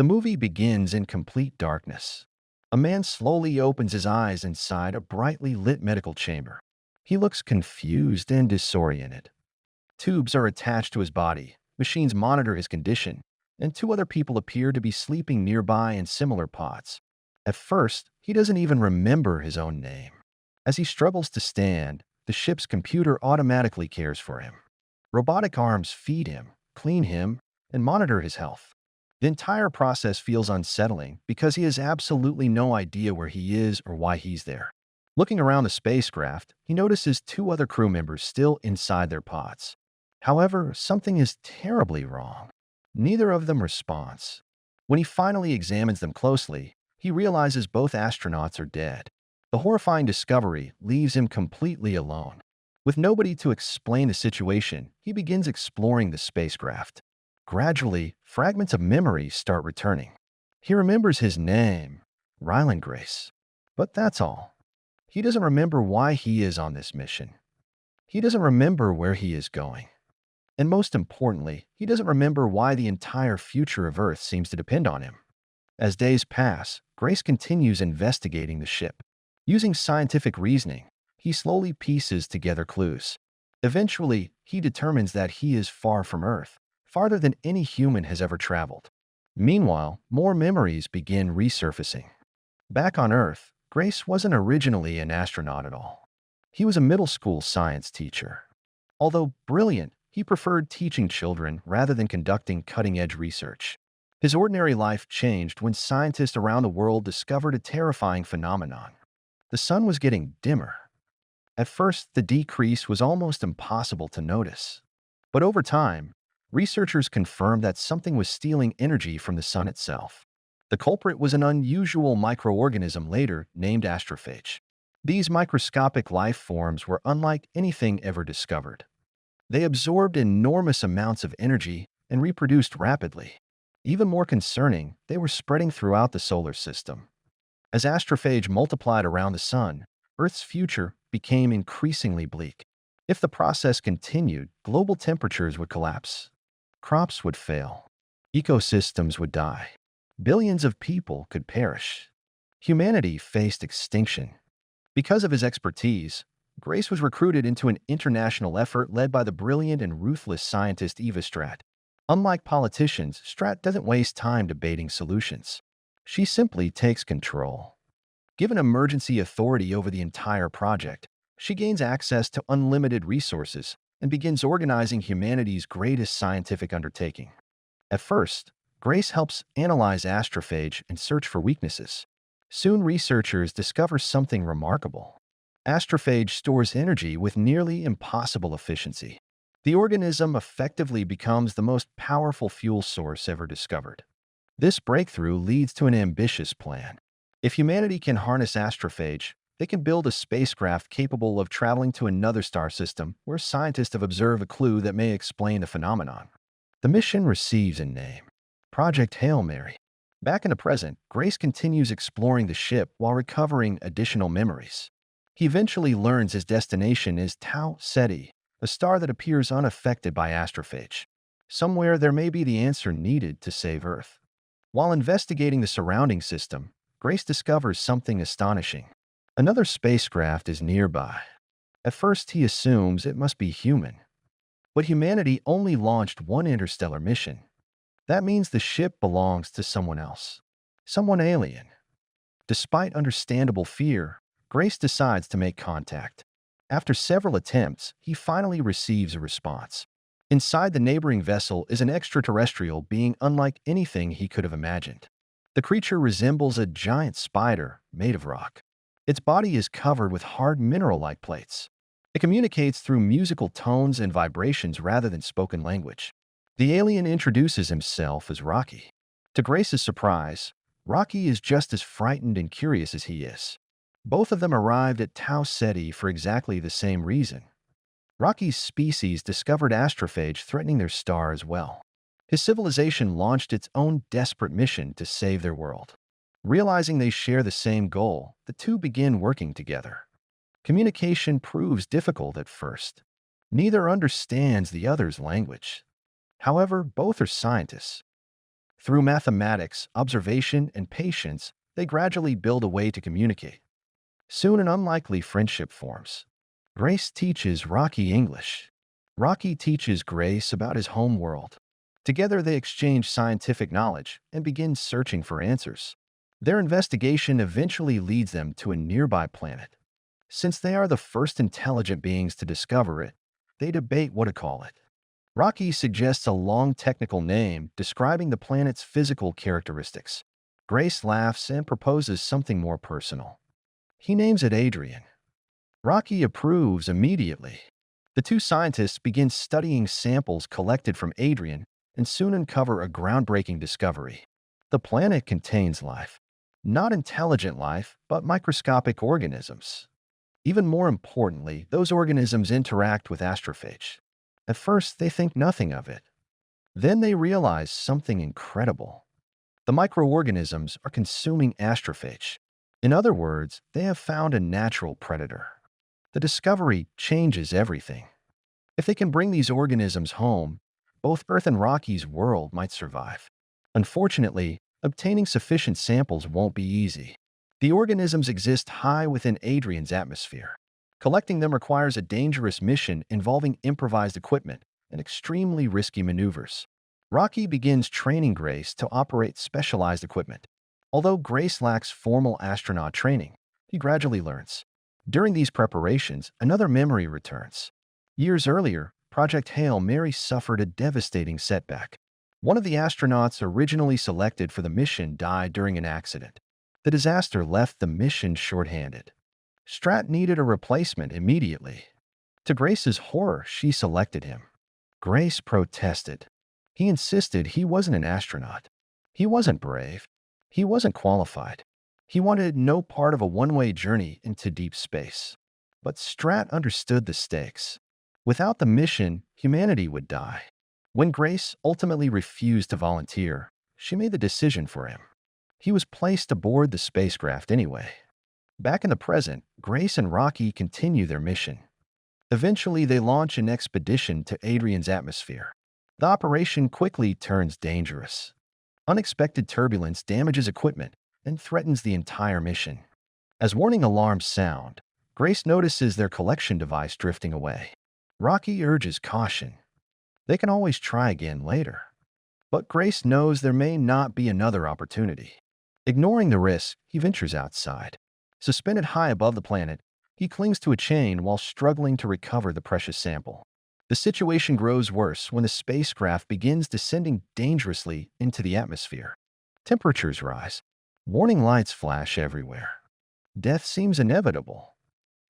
The movie begins in complete darkness. A man slowly opens his eyes inside a brightly lit medical chamber. He looks confused and disoriented. Tubes are attached to his body, machines monitor his condition, and two other people appear to be sleeping nearby in similar pods. At first, he doesn't even remember his own name. As he struggles to stand, the ship's computer automatically cares for him. Robotic arms feed him, clean him, and monitor his health. The entire process feels unsettling because he has absolutely no idea where he is or why he's there. Looking around the spacecraft, he notices two other crew members still inside their pods. However, something is terribly wrong. Neither of them responds. When he finally examines them closely, he realizes both astronauts are dead. The horrifying discovery leaves him completely alone. With nobody to explain the situation, he begins exploring the spacecraft. Gradually, fragments of memory start returning. He remembers his name, Ryland Grace. But that's all. He doesn't remember why he is on this mission. He doesn't remember where he is going. And most importantly, he doesn't remember why the entire future of Earth seems to depend on him. As days pass, Grace continues investigating the ship. Using scientific reasoning, he slowly pieces together clues. Eventually, he determines that he is far from Earth, farther than any human has ever traveled. Meanwhile, more memories begin resurfacing. Back on Earth, Grace wasn't originally an astronaut at all. He was a middle school science teacher. Although brilliant, he preferred teaching children rather than conducting cutting-edge research. His ordinary life changed when scientists around the world discovered a terrifying phenomenon. The sun was getting dimmer. At first, the decrease was almost impossible to notice. But over time, researchers confirmed that something was stealing energy from the sun itself. The culprit was an unusual microorganism later named astrophage. These microscopic life forms were unlike anything ever discovered. They absorbed enormous amounts of energy and reproduced rapidly. Even more concerning, they were spreading throughout the solar system. As astrophage multiplied around the sun, Earth's future became increasingly bleak. If the process continued, global temperatures would collapse. Crops would fail. Ecosystems would die. Billions of people could perish. Humanity faced extinction. Because of his expertise, Grace was recruited into an international effort led by the brilliant and ruthless scientist Eva Stratt. Unlike politicians, Stratt doesn't waste time debating solutions. She simply takes control. Given emergency authority over the entire project, she gains access to unlimited resources and begins organizing humanity's greatest scientific undertaking. At first, Grace helps analyze astrophage and search for weaknesses. Soon researchers discover something remarkable. Astrophage stores energy with nearly impossible efficiency. The organism effectively becomes the most powerful fuel source ever discovered. This breakthrough leads to an ambitious plan. If humanity can harness astrophage, they can build a spacecraft capable of traveling to another star system where scientists have observed a clue that may explain the phenomenon. The mission receives a name: Project Hail Mary. Back in the present, Grace continues exploring the ship while recovering additional memories. He eventually learns his destination is Tau Ceti, a star that appears unaffected by astrophage. Somewhere there may be the answer needed to save Earth. While investigating the surrounding system, Grace discovers something astonishing. Another spacecraft is nearby. At first, he assumes it must be human. But humanity only launched one interstellar mission. That means the ship belongs to someone else. Someone alien. Despite understandable fear, Grace decides to make contact. After several attempts, he finally receives a response. Inside the neighboring vessel is an extraterrestrial being unlike anything he could have imagined. The creature resembles a giant spider made of rock. Its body is covered with hard mineral-like plates. It communicates through musical tones and vibrations rather than spoken language. The alien introduces himself as Rocky. To Grace's surprise, Rocky is just as frightened and curious as he is. Both of them arrived at Tau Ceti for exactly the same reason. Rocky's species discovered astrophage threatening their star as well. His civilization launched its own desperate mission to save their world. Realizing they share the same goal, the two begin working together. Communication proves difficult at first. Neither understands the other's language. However, both are scientists. Through mathematics, observation, and patience, they gradually build a way to communicate. Soon an unlikely friendship forms. Grace teaches Rocky English. Rocky teaches Grace about his home world. Together they exchange scientific knowledge and begin searching for answers. Their investigation eventually leads them to a nearby planet. Since they are the first intelligent beings to discover it, they debate what to call it. Rocky suggests a long technical name describing the planet's physical characteristics. Grace laughs and proposes something more personal. He names it Adrian. Rocky approves immediately. The two scientists begin studying samples collected from Adrian and soon uncover a groundbreaking discovery. The planet contains life. Not intelligent life, but microscopic organisms. Even more importantly, those organisms interact with astrophage. At first, they think nothing of it. Then they realize something incredible. The microorganisms are consuming astrophage. In other words, they have found a natural predator. The discovery changes everything. If they can bring these organisms home, both Earth and Rocky's world might survive. Unfortunately, obtaining sufficient samples won't be easy. The organisms exist high within Adrian's atmosphere. Collecting them requires a dangerous mission involving improvised equipment and extremely risky maneuvers. Rocky begins training Grace to operate specialized equipment. Although Grace lacks formal astronaut training, he gradually learns. During these preparations, another memory returns. Years earlier, Project Hail Mary suffered a devastating setback. One of the astronauts originally selected for the mission died during an accident. The disaster left the mission shorthanded. Strat needed a replacement immediately. To Grace's horror, she selected him. Grace protested. He insisted he wasn't an astronaut. He wasn't brave. He wasn't qualified. He wanted no part of a one-way journey into deep space. But Strat understood the stakes. Without the mission, humanity would die. When Grace ultimately refused to volunteer, she made the decision for him. He was placed aboard the spacecraft anyway. Back in the present, Grace and Rocky continue their mission. Eventually, they launch an expedition to Adrian's atmosphere. The operation quickly turns dangerous. Unexpected turbulence damages equipment and threatens the entire mission. As warning alarms sound, Grace notices their collection device drifting away. Rocky urges caution. They can always try again later. But Grace knows there may not be another opportunity. Ignoring the risk, he ventures outside. Suspended high above the planet, he clings to a chain while struggling to recover the precious sample. The situation grows worse when the spacecraft begins descending dangerously into the atmosphere. Temperatures rise. Warning lights flash everywhere. Death seems inevitable.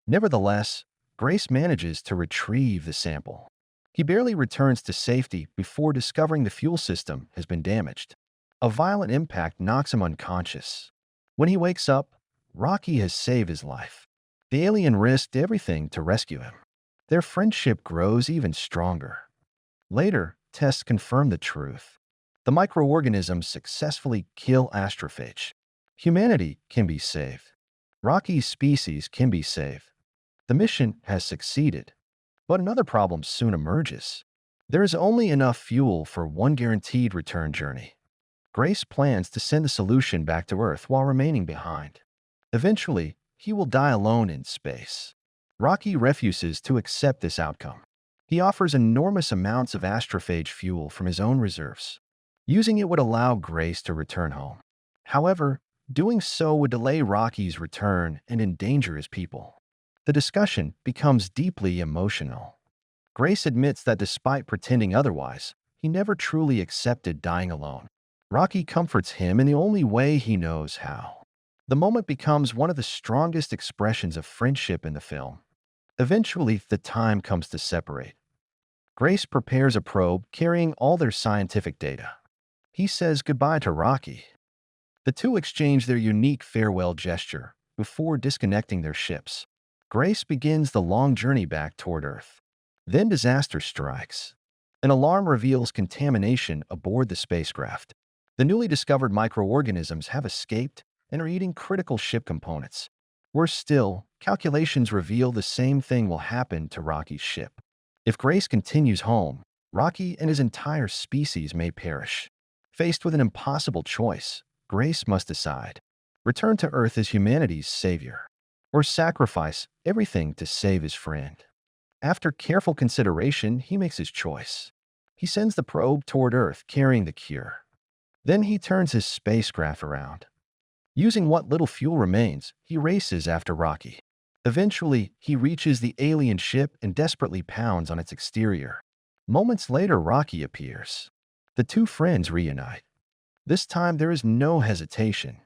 Nevertheless, Grace manages to retrieve the sample. He barely returns to safety before discovering the fuel system has been damaged. A violent impact knocks him unconscious. When he wakes up, Rocky has saved his life. The alien risked everything to rescue him. Their friendship grows even stronger. Later, tests confirm the truth. The microorganisms successfully kill astrophage. Humanity can be saved. Rocky's species can be saved. The mission has succeeded. But another problem soon emerges. There is only enough fuel for one guaranteed return journey. Grace plans to send the solution back to Earth while remaining behind. Eventually, he will die alone in space. Rocky refuses to accept this outcome. He offers enormous amounts of astrophage fuel from his own reserves. Using it would allow Grace to return home. However, doing so would delay Rocky's return and endanger his people. The discussion becomes deeply emotional. Grace admits that despite pretending otherwise, he never truly accepted dying alone. Rocky comforts him in the only way he knows how. The moment becomes one of the strongest expressions of friendship in the film. Eventually, the time comes to separate. Grace prepares a probe carrying all their scientific data. He says goodbye to Rocky. The two exchange their unique farewell gesture before disconnecting their ships. Grace begins the long journey back toward Earth. Then disaster strikes. An alarm reveals contamination aboard the spacecraft. The newly discovered microorganisms have escaped and are eating critical ship components. Worse still, calculations reveal the same thing will happen to Rocky's ship. If Grace continues home, Rocky and his entire species may perish. Faced with an impossible choice, Grace must decide: return to Earth as humanity's savior, or sacrifice everything to save his friend. After careful consideration, he makes his choice. He sends the probe toward Earth carrying the cure. Then he turns his spacecraft around. Using what little fuel remains, he races after Rocky. Eventually, he reaches the alien ship and desperately pounds on its exterior. Moments later, Rocky appears. The two friends reunite. This time, there is no hesitation.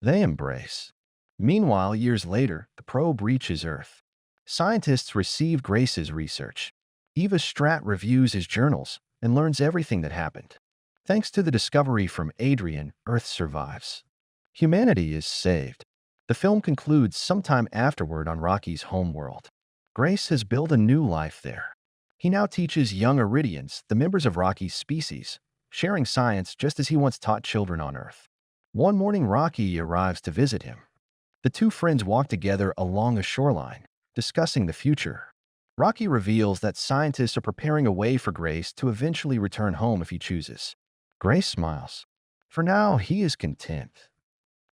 They embrace. Meanwhile, years later, the probe reaches Earth. Scientists receive Grace's research. Eva Stratt reviews his journals and learns everything that happened. Thanks to the discovery from Adrian, Earth survives. Humanity is saved. The film concludes sometime afterward on Rocky's homeworld. Grace has built a new life there. He now teaches young Iridians, the members of Rocky's species, sharing science just as he once taught children on Earth. One morning, Rocky arrives to visit him. The two friends walk together along a shoreline, discussing the future. Rocky reveals that scientists are preparing a way for Grace to eventually return home if he chooses. Grace smiles. For now, he is content.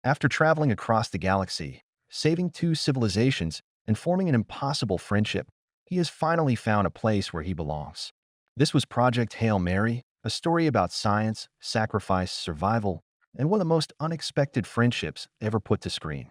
After traveling across the galaxy, saving two civilizations, and forming an impossible friendship, he has finally found a place where he belongs. This was Project Hail Mary, a story about science, sacrifice, survival, and one of the most unexpected friendships ever put to screen.